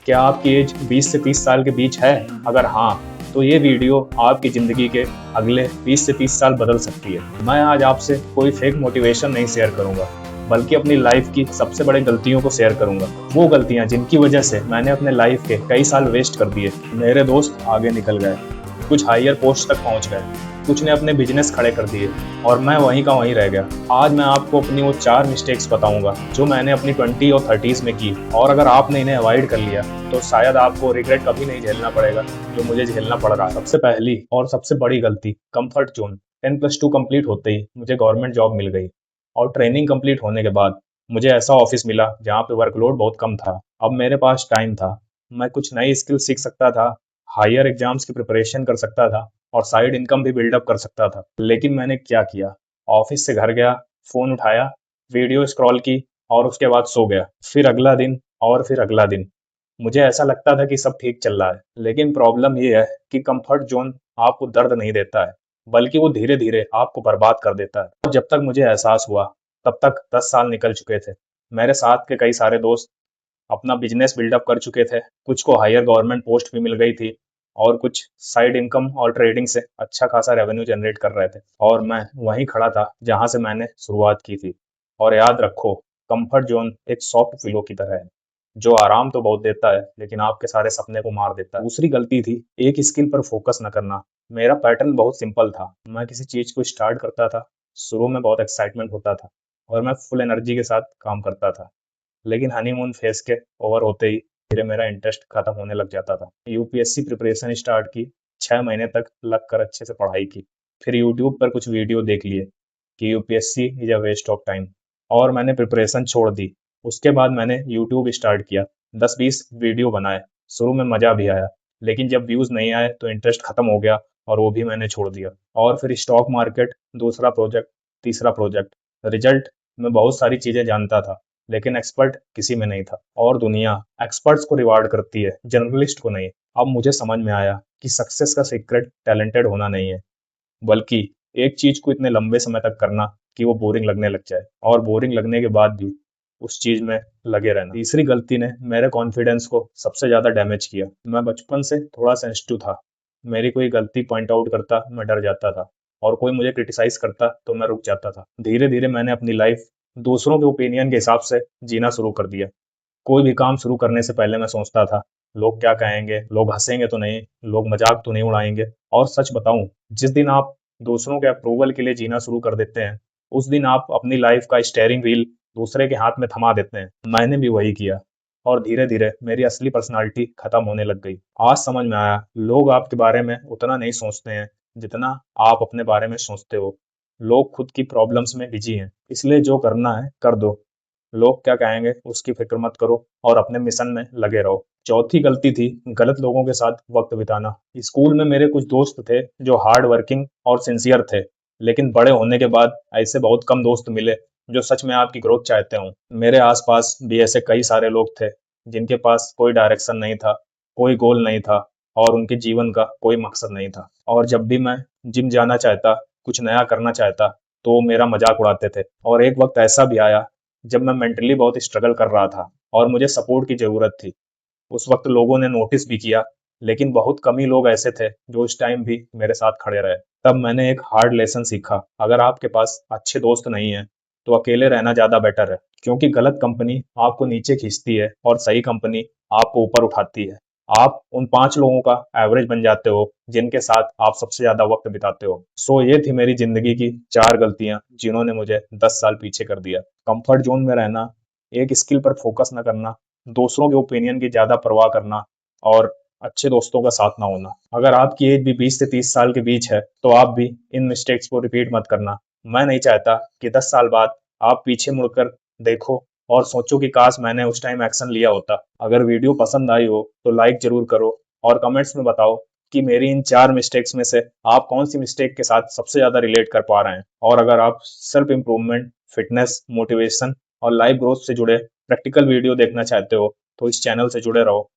क्या आपकी एज 20 से 30 साल के बीच है? अगर हाँ, तो ये वीडियो आपकी ज़िंदगी के अगले 20 से 30 साल बदल सकती है। मैं आज आपसे कोई फेक मोटिवेशन नहीं शेयर करूँगा, बल्कि अपनी लाइफ की सबसे बड़ी गलतियों को शेयर करूँगा। वो गलतियाँ जिनकी वजह से मैंने अपने लाइफ के कई साल वेस्ट कर दिए। मेरे दोस्त आगे निकल गए, कुछ हायर पोस्ट तक पहुँच गए, कुछ ने अपने बिजनेस खड़े कर दिए और मैं वहीं का वहीं रह गया। आज मैं आपको अपनी वो 4 मिस्टेक्स बताऊंगा जो मैंने अपनी 20 और 30s में की, और अगर आपने इन्हें अवॉइड कर लिया तो शायद आपको रिग्रेट कभी नहीं झेलना पड़ेगा जो मुझे झेलना पड़ रहा है। सबसे पहली और सबसे बड़ी गलती, कंफर्ट जोन। 10+2 कंप्लीट होते ही मुझे गवर्नमेंट जॉब मिल गई और ट्रेनिंग कंप्लीट होने के बाद मुझे ऐसा ऑफिस मिला जहाँ पे वर्कलोड बहुत कम था। अब मेरे पास टाइम था, मैं कुछ नई स्किल सीख सकता था, हायर एग्जाम्स की प्रिपरेशन कर सकता था और साइड इनकम भी बिल्डअप कर सकता था। लेकिन मैंने क्या किया? ऑफिस से घर गया, फोन उठाया, वीडियो स्क्रॉल की और उसके बाद सो गया। फिर अगला दिन और फिर अगला दिन। मुझे ऐसा लगता था कि सब ठीक चल रहा है, लेकिन प्रॉब्लम ये है कि कंफर्ट जोन आपको दर्द नहीं देता है, बल्कि वो धीरे धीरे आपको बर्बाद कर देता है। और जब तक मुझे एहसास हुआ तब तक 10 साल निकल चुके थे। मेरे साथ के कई सारे दोस्त अपना बिजनेस बिल्डअप कर चुके थे, कुछ को हायर गवर्नमेंट पोस्ट भी मिल गई थी और कुछ साइड इनकम और ट्रेडिंग से अच्छा खासा रेवेन्यू जनरेट कर रहे थे, और मैं वहीं खड़ा था जहां से मैंने शुरुआत की थी। और याद रखो, कंफर्ट जोन एक सॉफ्ट पिलो की तरह है जो आराम तो बहुत देता है लेकिन आपके सारे सपने को मार देता है। दूसरी गलती थी एक स्किल पर फोकस न करना। मेरा पैटर्न बहुत सिंपल था, मैं किसी चीज को स्टार्ट करता था, शुरू में बहुत एक्साइटमेंट होता था और मैं फुल एनर्जी के साथ काम करता था, लेकिन हनीमून फेज के ओवर होते ही धीरे मेरा इंटरेस्ट खत्म होने लग जाता था। यूपीएससी प्रिपरेशन स्टार्ट की, 6 महीने तक लग कर अच्छे से पढ़ाई की, फिर यूट्यूब पर कुछ वीडियो देख लिए कि UPSC is a waste of time, और मैंने प्रिपरेशन छोड़ दी। उसके बाद मैंने यूट्यूब स्टार्ट किया, 10-20 वीडियो बनाए। शुरू में मजा भी आया, लेकिन जब व्यूज नहीं आए तो इंटरेस्ट खत्म हो गया और वो भी मैंने छोड़ दिया। और फिर स्टॉक मार्केट, दूसरा प्रोजेक्ट, तीसरा प्रोजेक्ट। रिजल्ट में बहुत सारी चीजें जानता था, लेकिन एक्सपर्ट किसी में नहीं था। और दुनिया एक्सपर्ट्स को रिवार्ड करती है, जर्नलिस्ट को नहीं। अब मुझे समझ में आया कि सक्सेस का सीक्रेट टैलेंटेड होना नहीं है, बल्कि एक चीज को इतने लंबे समय तक करना कि वो बोरिंग लगने लग जाए, और बोरिंग लगने के बाद भी उस चीज में लगे रहना। तीसरी गलती ने मेरे कॉन्फिडेंस को सबसे ज्यादा डैमेज किया। मैं बचपन से थोड़ा सेंसिटिव था, मेरी कोई गलती पॉइंट आउट करता मैं डर जाता था, और कोई मुझे क्रिटिसाइज करता तो मैं रुक जाता था। धीरे धीरे मैंने अपनी लाइफ दूसरों के ओपिनियन के हिसाब से जीना शुरू कर दिया। कोई भी काम शुरू करने से पहले मैं सोचता था, लोग क्या कहेंगे, लोग हंसेंगे तो नहीं, लोग मजाक तो नहीं उड़ाएंगे। और सच बताऊं, जिस दिन आप दूसरों के अप्रूवल के लिए जीना शुरू कर देते हैं, उस दिन आप अपनी लाइफ का स्टेयरिंग व्हील दूसरे के हाथ में थमा देते हैं। मैंने भी वही किया, और धीरे धीरे मेरी असली पर्सनालिटी खत्म होने लग गई। आज समझ में आया, लोग आपके बारे में उतना नहीं सोचते हैं जितना आप अपने बारे में सोचते हो। लोग खुद की प्रॉब्लम्स में बिजी हैं, इसलिए जो करना है कर दो। लोग क्या कहेंगे उसकी फिक्र मत करो और अपने मिशन में लगे रहो। चौथी गलती थी गलत लोगों के साथ वक्त बिताना। स्कूल में मेरे कुछ दोस्त थे जो हार्ड वर्किंग और सिंसियर थे, लेकिन बड़े होने के बाद ऐसे बहुत कम दोस्त मिले जो सच में आपकी ग्रोथ चाहते हों। मेरे आसपास भी ऐसे कई सारे लोग थे जिनके पास कोई डायरेक्शन नहीं था, कोई गोल नहीं था और उनके जीवन का कोई मकसद नहीं था। और जब भी मैं जिम जाना चाहता, कुछ नया करना चाहता, तो वो मेरा मजाक उड़ाते थे। और एक वक्त ऐसा भी आया जब मैं मेंटली बहुत स्ट्रगल कर रहा था और मुझे सपोर्ट की ज़रूरत थी। उस वक्त लोगों ने नोटिस भी किया, लेकिन बहुत कम ही लोग ऐसे थे जो उस टाइम भी मेरे साथ खड़े रहे। तब मैंने एक हार्ड लेसन सीखा, अगर आपके पास अच्छे दोस्त नहीं हैं तो अकेले रहना ज़्यादा बेटर है, क्योंकि गलत कंपनी आपको नीचे खींचती है और सही कंपनी आपको ऊपर उठाती है। आप उन 5 लोगों का एवरेज बन जाते हो जिनके साथ आप सबसे ज़्यादा वक्त बिताते हो। सो ये थी मेरी ज़िंदगी की 4 गलतियाँ जिन्होंने मुझे 10 साल पीछे कर दिया। कंफर्ट जोन में रहना, एक स्किल पर फोकस न करना, दूसरों के ओपिनियन की ज़्यादा परवाह करना और अच्छे दोस्तों का साथ ना होना। अगर आपकी एज भी 20 से 30 साल के बीच है तो आप भी इन मिस्टेक्स को रिपीट मत करना। मैं नहीं चाहता कि 10 साल बाद आप पीछे मुड़कर देखो और सोचो कि काश मैंने उस टाइम एक्शन लिया होता। अगर वीडियो पसंद आई हो तो लाइक जरूर करो और कमेंट्स में बताओ कि मेरी इन 4 मिस्टेक्स में से आप कौन सी मिस्टेक के साथ सबसे ज्यादा रिलेट कर पा रहे हैं। और अगर आप सेल्फ इम्प्रूवमेंट, फिटनेस, मोटिवेशन और लाइफ ग्रोथ से जुड़े प्रैक्टिकल वीडियो देखना चाहते हो तो इस चैनल से जुड़े रहो।